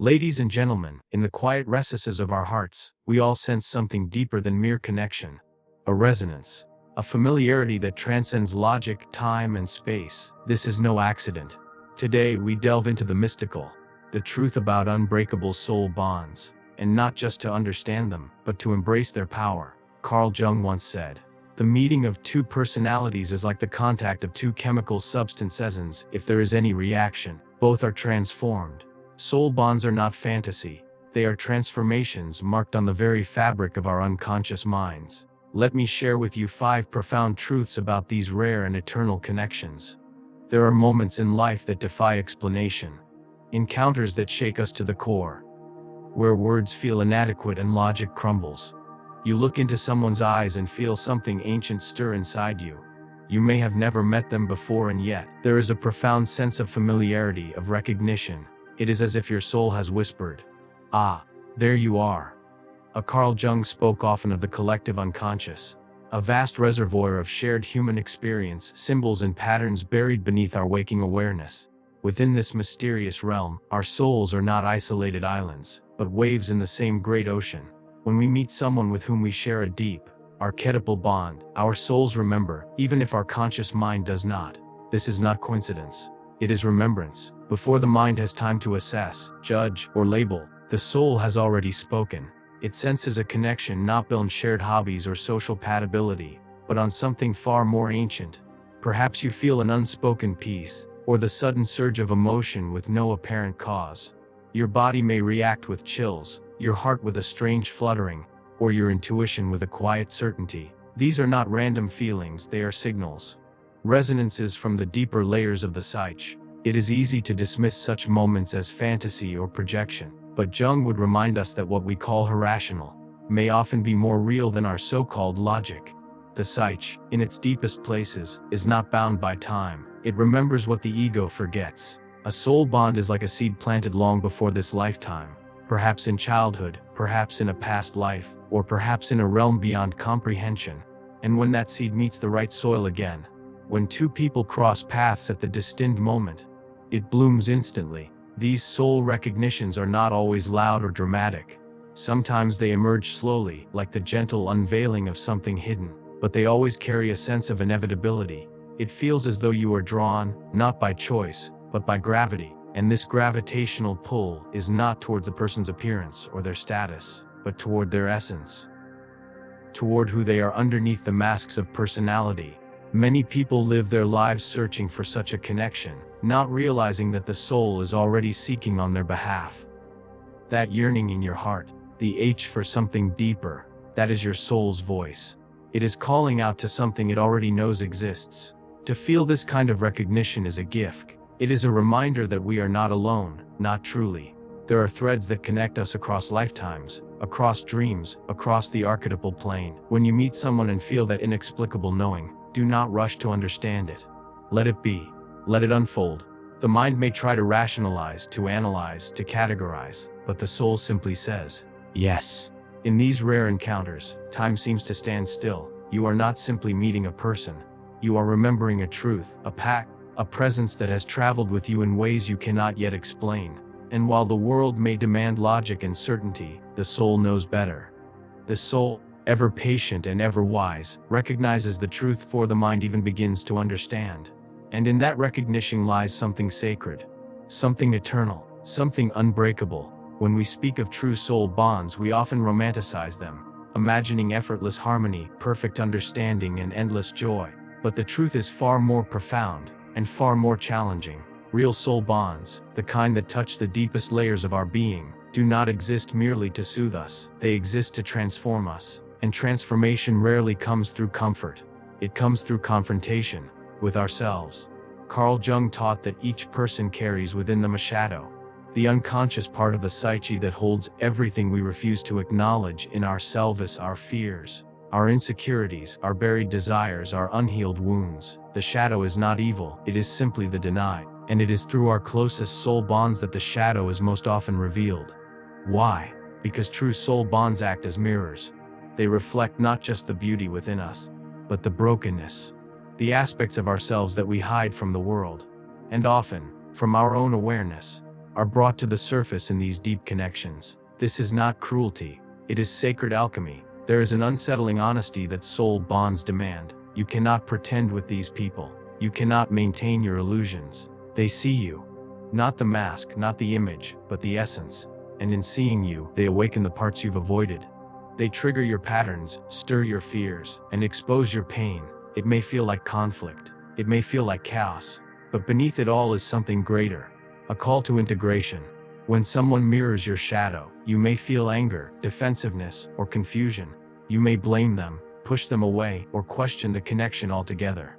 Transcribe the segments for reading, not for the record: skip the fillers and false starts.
Ladies and gentlemen, in the quiet recesses of our hearts, we all sense something deeper than mere connection. A resonance. A familiarity that transcends logic, time, and space. This is no accident. Today we delve into the mystical, the truth about unbreakable soul bonds, and not just to understand them, but to embrace their power. Carl Jung once said, "The meeting of two personalities is like the contact of two chemical substances. If there is any reaction, both are transformed." Soul bonds are not fantasy. They are transformations marked on the very fabric of our unconscious minds. Let me share with you 5 profound truths about these rare and eternal connections. There are moments in life that defy explanation. Encounters that shake us to the core. Where words feel inadequate and logic crumbles. You look into someone's eyes and feel something ancient stir inside you. You may have never met them before, and yet, there is a profound sense of familiarity, of recognition. It is as if your soul has whispered, "Ah, there you are." Carl Jung spoke often of the collective unconscious, a vast reservoir of shared human experience, symbols and patterns buried beneath our waking awareness. Within this mysterious realm, our souls are not isolated islands, but waves in the same great ocean. When we meet someone with whom we share a deep, archetypal bond, our souls remember, even if our conscious mind does not. This is not coincidence. It is remembrance. Before the mind has time to assess, judge, or label, the soul has already spoken. It senses a connection not built on shared hobbies or social compatibility, but on something far more ancient. Perhaps you feel an unspoken peace, or the sudden surge of emotion with no apparent cause. Your body may react with chills, your heart with a strange fluttering, or your intuition with a quiet certainty. These are not random feelings, they are signals. Resonances from the deeper layers of the psyche. It is easy to dismiss such moments as fantasy or projection, but Jung would remind us that what we call irrational may often be more real than our so-called logic. The psyche, in its deepest places, is not bound by time. It remembers what the ego forgets. A soul bond is like a seed planted long before this lifetime, perhaps in childhood, perhaps in a past life, or perhaps in a realm beyond comprehension. And when that seed meets the right soil again, when two people cross paths at the destined moment, it blooms instantly. These soul recognitions are not always loud or dramatic. Sometimes they emerge slowly, like the gentle unveiling of something hidden, but they always carry a sense of inevitability. It feels as though you are drawn, not by choice, but by gravity, and this gravitational pull is not towards the person's appearance or their status, but toward their essence, toward who they are underneath the masks of personality. Many people live their lives searching for such a connection, not realizing that the soul is already seeking on their behalf. That yearning in your heart, the H for something deeper, that is your soul's voice. It is calling out to something it already knows exists. To feel this kind of recognition is a gift. It is a reminder that we are not alone, not truly. There are threads that connect us across lifetimes, across dreams, across the archetypal plane. When you meet someone and feel that inexplicable knowing, do not rush to understand it. Let it be. Let it unfold. The mind may try to rationalize, to analyze, to categorize, but the soul simply says, yes. In these rare encounters, time seems to stand still. You are not simply meeting a person. You are remembering a truth, a pact, a presence that has traveled with you in ways you cannot yet explain. And while the world may demand logic and certainty, the soul knows better. The soul, ever patient and ever wise, recognizes the truth before the mind even begins to understand. And in that recognition lies something sacred, something eternal, something unbreakable. When we speak of true soul bonds, we often romanticize them, imagining effortless harmony, perfect understanding, and endless joy. But the truth is far more profound, and far more challenging. Real soul bonds, the kind that touch the deepest layers of our being, do not exist merely to soothe us. They exist to transform us. And transformation rarely comes through comfort. It comes through confrontation with ourselves. Carl Jung taught that each person carries within them a shadow, the unconscious part of the psyche that holds everything we refuse to acknowledge in ourselves, our fears, our insecurities, our buried desires, our unhealed wounds. The shadow is not evil, it is simply the denied, and it is through our closest soul bonds that the shadow is most often revealed. Why? Because true soul bonds act as mirrors. They reflect not just the beauty within us, but the brokenness, the aspects of ourselves that we hide from the world, and often, from our own awareness. are brought to the surface in these deep connections. This is not cruelty, it is sacred alchemy. There is an unsettling honesty that soul bonds demand. You cannot pretend with these people. You cannot maintain your illusions. They see you. Not the mask, not the image, but the essence. And in seeing you, they awaken the parts you've avoided. They trigger your patterns, stir your fears, and expose your pain. It may feel like conflict. It may feel like chaos. But beneath it all is something greater. A call to integration. When someone mirrors your shadow, you may feel anger, defensiveness, or confusion. You may blame them, push them away, or question the connection altogether.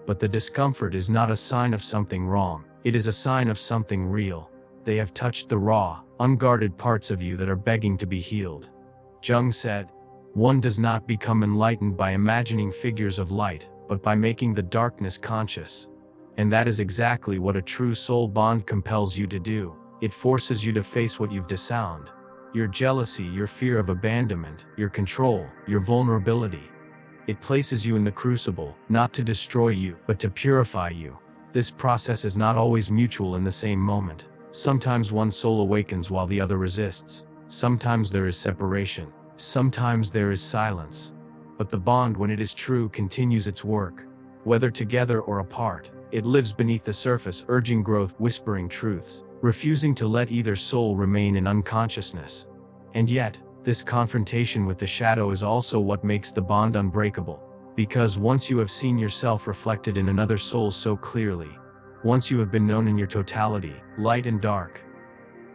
But the discomfort is not a sign of something wrong. It is a sign of something real. They have touched the raw, unguarded parts of you that are begging to be healed. Jung said, "One does not become enlightened by imagining figures of light, but by making the darkness conscious." And that is exactly what a true soul bond compels you to do. It forces you to face what you've disowned. Your jealousy, your fear of abandonment, your control, your vulnerability. It places you in the crucible, not to destroy you, but to purify you. This process is not always mutual in the same moment. Sometimes one soul awakens while the other resists. Sometimes there is separation. Sometimes there is silence. But the bond, when it is true, continues its work. Whether together or apart, it lives beneath the surface, urging growth, whispering truths, refusing to let either soul remain in unconsciousness. And yet, this confrontation with the shadow is also what makes the bond unbreakable. Because once you have seen yourself reflected in another soul so clearly, once you have been known in your totality, light and dark,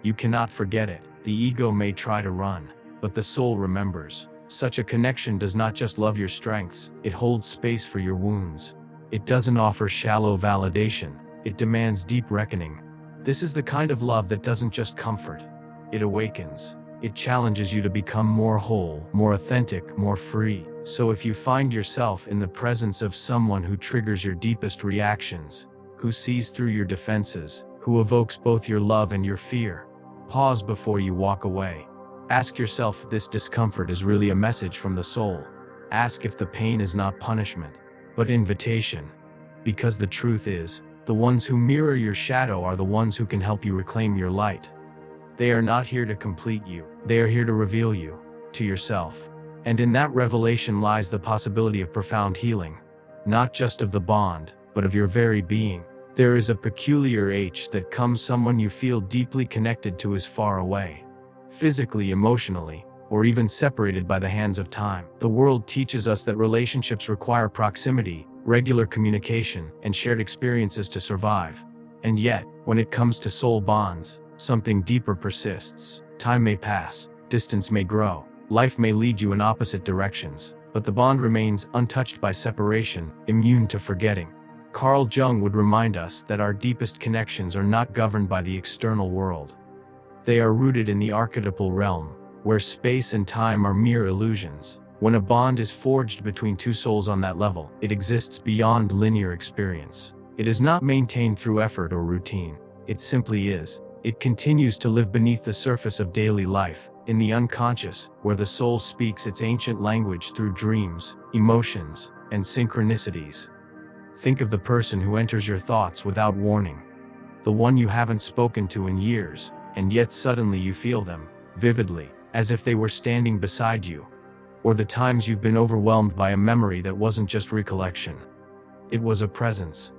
you cannot forget it. The ego may try to run, but the soul remembers. Such a connection does not just love your strengths, it holds space for your wounds. It doesn't offer shallow validation, it demands deep reckoning. This is the kind of love that doesn't just comfort, it awakens. It challenges you to become more whole, more authentic, more free. So if you find yourself in the presence of someone who triggers your deepest reactions, who sees through your defenses, who evokes both your love and your fear, pause before you walk away. Ask yourself if this discomfort is really a message from the soul. Ask if the pain is not punishment, but invitation. Because the truth is, the ones who mirror your shadow are the ones who can help you reclaim your light. They are not here to complete you, they are here to reveal you to yourself. And in that revelation lies the possibility of profound healing. Not just of the bond, but of your very being. There is a peculiar ache that comes someone you feel deeply connected to is far away. Physically, emotionally, or even separated by the hands of time. The world teaches us that relationships require proximity, regular communication, and shared experiences to survive. And yet, when it comes to soul bonds, something deeper persists. Time may pass, distance may grow, life may lead you in opposite directions, but the bond remains untouched by separation, immune to forgetting. Carl Jung would remind us that our deepest connections are not governed by the external world. They are rooted in the archetypal realm, where space and time are mere illusions. When a bond is forged between two souls on that level, it exists beyond linear experience. It is not maintained through effort or routine. It simply is. It continues to live beneath the surface of daily life, in the unconscious, where the soul speaks its ancient language through dreams, emotions, and synchronicities. Think of the person who enters your thoughts without warning. The one you haven't spoken to in years, and yet suddenly you feel them, vividly, as if they were standing beside you. Or the times you've been overwhelmed by a memory that wasn't just recollection. It was a presence.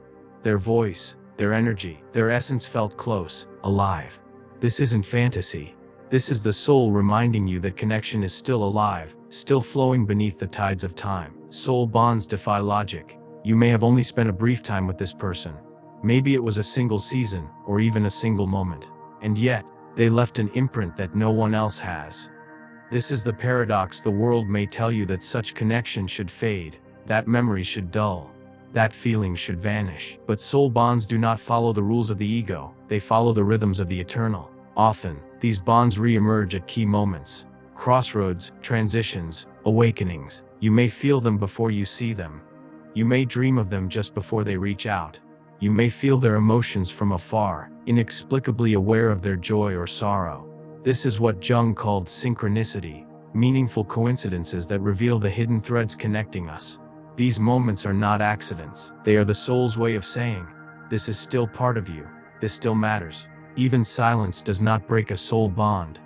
Their voice, their energy, their essence felt close, alive. This isn't fantasy. This is the soul reminding you that connection is still alive, still flowing beneath the tides of time. Soul bonds defy logic. You may have only spent a brief time with this person. Maybe it was a single season, or even a single moment. And yet, they left an imprint that no one else has. This is the paradox. The world may tell you that such connection should fade, that memory should dull, that feeling should vanish. But soul bonds do not follow the rules of the ego, they follow the rhythms of the eternal. Often, these bonds re-emerge at key moments, crossroads, transitions, awakenings. You may feel them before you see them. You may dream of them just before they reach out. You may feel their emotions from afar, inexplicably aware of their joy or sorrow. This is what Jung called synchronicity, meaningful coincidences that reveal the hidden threads connecting us. These moments are not accidents, they are the soul's way of saying, this is still part of you, this still matters. Even silence does not break a soul bond.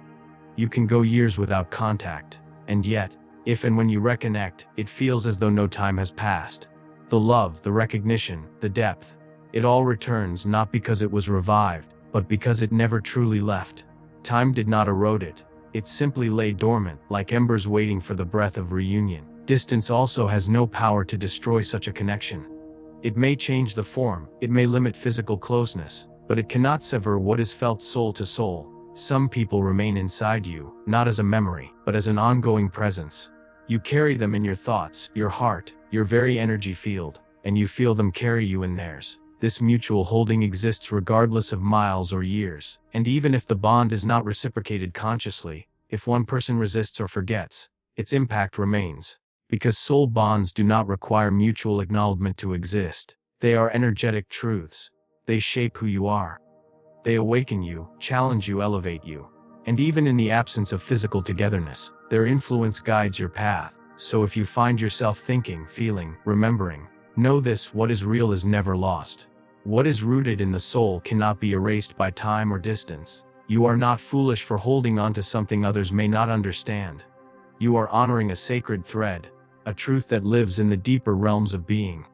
You can go years without contact, and yet, if and when you reconnect, it feels as though no time has passed. The love, the recognition, the depth, it all returns not because it was revived, but because it never truly left. Time did not erode it. It simply lay dormant, like embers waiting for the breath of reunion. Distance also has no power to destroy such a connection. It may change the form, it may limit physical closeness, but it cannot sever what is felt soul to soul. Some people remain inside you, not as a memory, but as an ongoing presence. You carry them in your thoughts, your heart, your very energy field, and you feel them carry you in theirs. This mutual holding exists regardless of miles or years, and even if the bond is not reciprocated consciously, if one person resists or forgets, its impact remains. Because soul bonds do not require mutual acknowledgement to exist. They are energetic truths. They shape who you are. They awaken you, challenge you, elevate you. And even in the absence of physical togetherness, their influence guides your path. So if you find yourself thinking, feeling, remembering, know this: what is real is never lost. What is rooted in the soul cannot be erased by time or distance. You are not foolish for holding on to something others may not understand. You are honoring a sacred thread, a truth that lives in the deeper realms of being.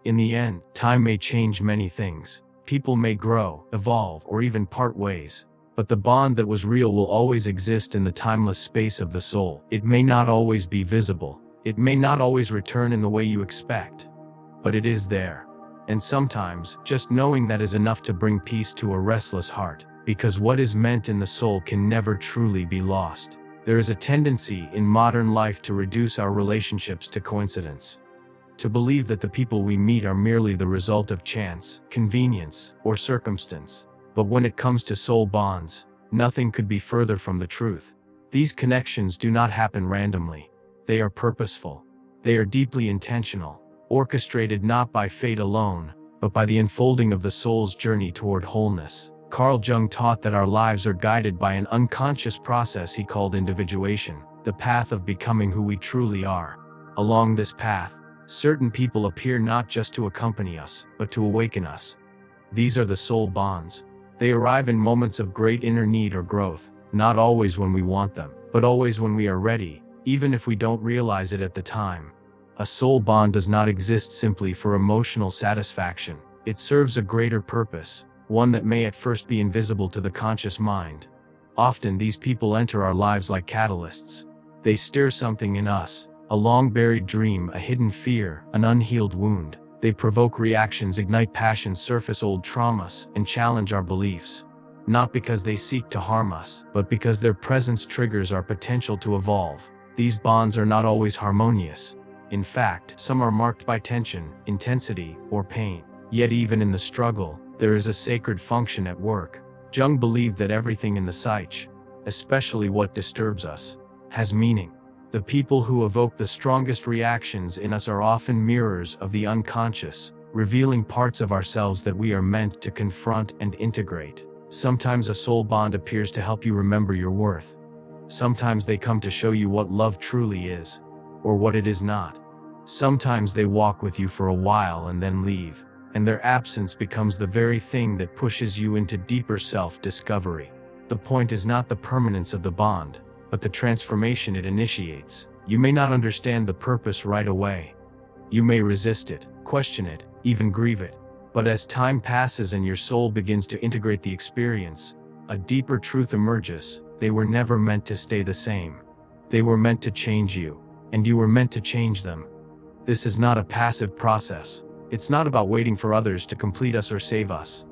In the end, time may change many things. People may grow, evolve, or even part ways. But the bond that was real will always exist in the timeless space of the soul. It may not always be visible. It may not always return in the way you expect. But it is there. And sometimes, just knowing that is enough to bring peace to a restless heart. Because what is meant in the soul can never truly be lost. There is a tendency in modern life to reduce our relationships to coincidence. To believe that the people we meet are merely the result of chance, convenience, or circumstance. But when it comes to soul bonds, nothing could be further from the truth. These connections do not happen randomly. They are purposeful. They are deeply intentional, orchestrated not by fate alone, but by the unfolding of the soul's journey toward wholeness. Carl Jung taught that our lives are guided by an unconscious process he called individuation, the path of becoming who we truly are. Along this path, certain people appear not just to accompany us, but to awaken us. These are the soul bonds. They arrive in moments of great inner need or growth, not always when we want them, but always when we are ready, even if we don't realize it at the time. A soul bond does not exist simply for emotional satisfaction. It serves a greater purpose, one that may at first be invisible to the conscious mind. Often these people enter our lives like catalysts. They stir something in us, a long-buried dream, a hidden fear, an unhealed wound. They provoke reactions, ignite passions, surface old traumas, and challenge our beliefs. Not because they seek to harm us, but because their presence triggers our potential to evolve. These bonds are not always harmonious. In fact, some are marked by tension, intensity, or pain. Yet even in the struggle, there is a sacred function at work. Jung believed that everything in the psyche, especially what disturbs us, has meaning. The people who evoke the strongest reactions in us are often mirrors of the unconscious, revealing parts of ourselves that we are meant to confront and integrate. Sometimes a soul bond appears to help you remember your worth. Sometimes they come to show you what love truly is, or what it is not. Sometimes they walk with you for a while and then leave, and their absence becomes the very thing that pushes you into deeper self-discovery. The point is not the permanence of the bond, but the transformation it initiates. You may not understand the purpose right away. You may resist it, question it, even grieve it. But as time passes and your soul begins to integrate the experience, a deeper truth emerges. They were never meant to stay the same. They were meant to change you, and you were meant to change them. This is not a passive process. It's not about waiting for others to complete us or save us.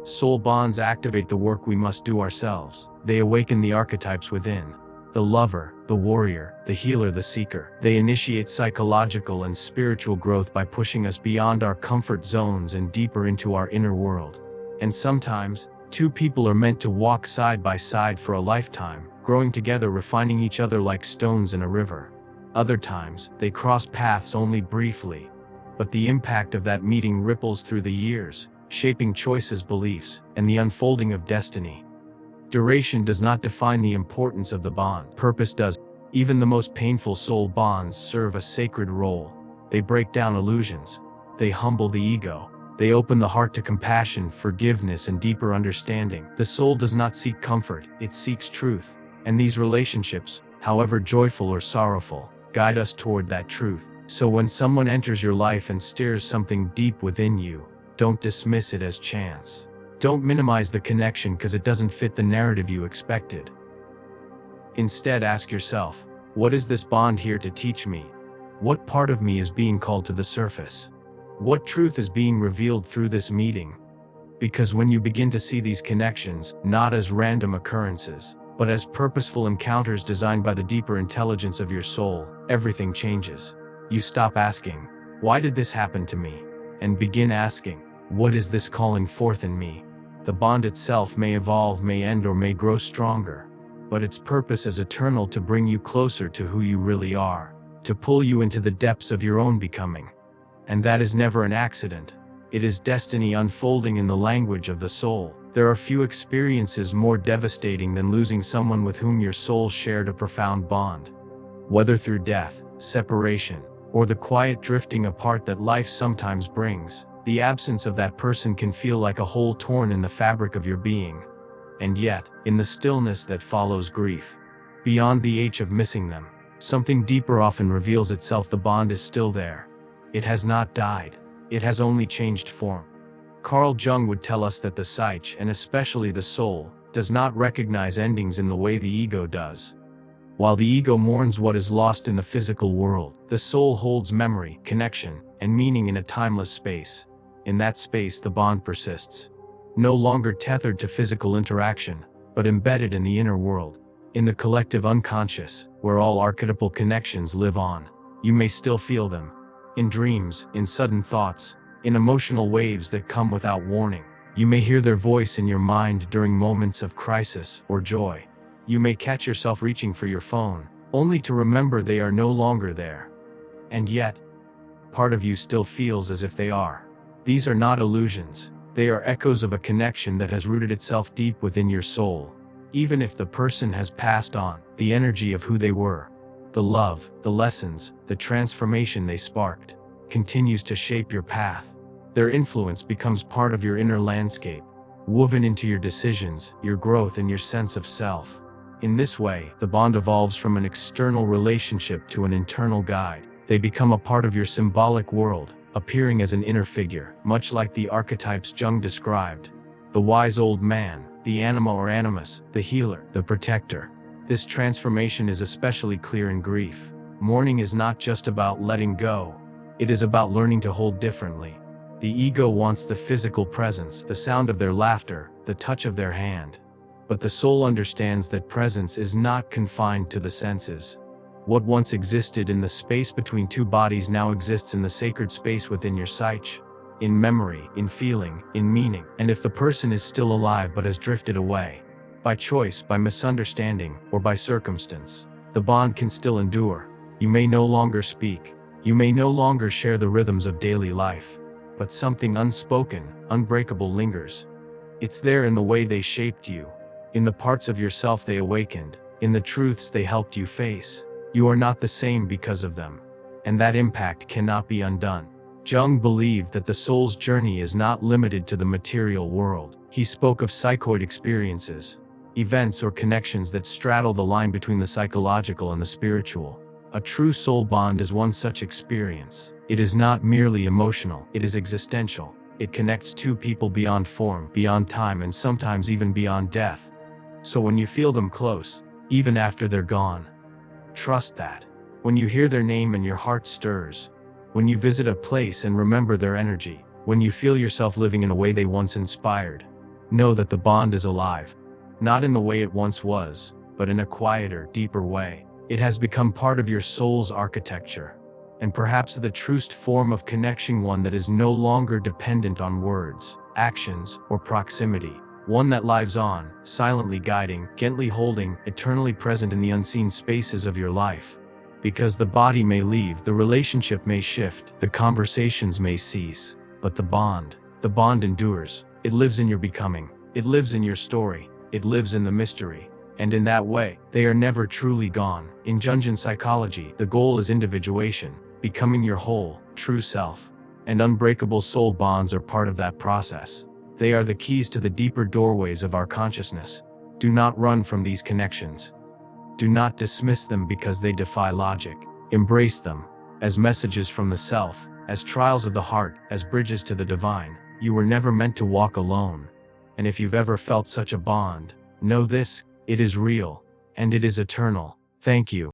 Soul bonds activate the work we must do ourselves. They awaken the archetypes within. The lover, the warrior, the healer, the seeker. They initiate psychological and spiritual growth by pushing us beyond our comfort zones and deeper into our inner world. And sometimes, two people are meant to walk side by side for a lifetime, growing together, refining each other like stones in a river. Other times, they cross paths only briefly. But the impact of that meeting ripples through the years, shaping choices, beliefs, and the unfolding of destiny. Duration does not define the importance of the bond. Purpose does. Even the most painful soul bonds serve a sacred role. They break down illusions. They humble the ego. They open the heart to compassion, forgiveness, and deeper understanding. The soul does not seek comfort, it seeks truth. And these relationships, however joyful or sorrowful, guide us toward that truth. So when someone enters your life and stirs something deep within you, don't dismiss it as chance. Don't minimize the connection because it doesn't fit the narrative you expected. Instead, ask yourself, what is this bond here to teach me? What part of me is being called to the surface? What truth is being revealed through this meeting? Because when you begin to see these connections, not as random occurrences, but as purposeful encounters designed by the deeper intelligence of your soul, everything changes. You stop asking, why did this happen to me? And begin asking, what is this calling forth in me? The bond itself may evolve, may end, or may grow stronger, but its purpose is eternal, to bring you closer to who you really are, to pull you into the depths of your own becoming. And that is never an accident. It is destiny unfolding in the language of the soul. There are few experiences more devastating than losing someone with whom your soul shared a profound bond. Whether through death, separation, or the quiet drifting apart that life sometimes brings, the absence of that person can feel like a hole torn in the fabric of your being. And yet, in the stillness that follows grief, beyond the ache of missing them, something deeper often reveals itself. The bond is still there. It has not died. It has only changed form. Carl Jung would tell us that the psyche, and especially the soul, does not recognize endings in the way the ego does. While the ego mourns what is lost in the physical world, the soul holds memory, connection, and meaning in a timeless space. In that space, the bond persists. No longer tethered to physical interaction, but embedded in the inner world, in the collective unconscious, where all archetypal connections live on. You may still feel them. In dreams, in sudden thoughts, in emotional waves that come without warning. You may hear their voice in your mind during moments of crisis or joy. You may catch yourself reaching for your phone, only to remember they are no longer there. And yet, part of you still feels as if they are. These are not illusions. They are echoes of a connection that has rooted itself deep within your soul. Even if the person has passed on, the energy of who they were, the love, the lessons, the transformation they sparked, continues to shape your path. Their influence becomes part of your inner landscape, woven into your decisions, your growth, and your sense of self. In this way, the bond evolves from an external relationship to an internal guide. They become a part of your symbolic world, appearing as an inner figure, much like the archetypes Jung described. The wise old man, the anima or animus, the healer, the protector. This transformation is especially clear in grief. Mourning is not just about letting go. It is about learning to hold differently. The ego wants the physical presence, the sound of their laughter, the touch of their hand. But the soul understands that presence is not confined to the senses. What once existed in the space between two bodies now exists in the sacred space within your psyche, in memory, in feeling, in meaning. And if the person is still alive but has drifted away, by choice, by misunderstanding, or by circumstance, the bond can still endure. You may no longer speak. You may no longer share the rhythms of daily life. But something unspoken, unbreakable lingers. It's there in the way they shaped you, in the parts of yourself they awakened, in the truths they helped you face. You are not the same because of them. And that impact cannot be undone. Jung believed that the soul's journey is not limited to the material world. He spoke of psychoid experiences, events or connections that straddle the line between the psychological and the spiritual. A true soul bond is one such experience. It is not merely emotional, it is existential. It connects two people beyond form, beyond time, and sometimes even beyond death. So when you feel them close, even after they're gone, trust that. When you hear their name and your heart stirs, when you visit a place and remember their energy, when you feel yourself living in a way they once inspired, know that the bond is alive. Not in the way it once was, but in a quieter, deeper way. It has become part of your soul's architecture. And perhaps the truest form of connection, one that is no longer dependent on words, actions, or proximity. One that lives on, silently guiding, gently holding, eternally present in the unseen spaces of your life. Because the body may leave, the relationship may shift, the conversations may cease, but the bond endures. It lives in your becoming. It lives in your story. It lives in the mystery. And in that way, they are never truly gone. In Jungian psychology, the goal is individuation, becoming your whole, true self. and unbreakable soul bonds are part of that process. They are the keys to the deeper doorways of our consciousness. Do not run from these connections. Do not dismiss them because they defy logic. Embrace them as messages from the self, as trials of the heart, as bridges to the divine. You were never meant to walk alone. And if you've ever felt such a bond, know this: it is real, and it is eternal. Thank you.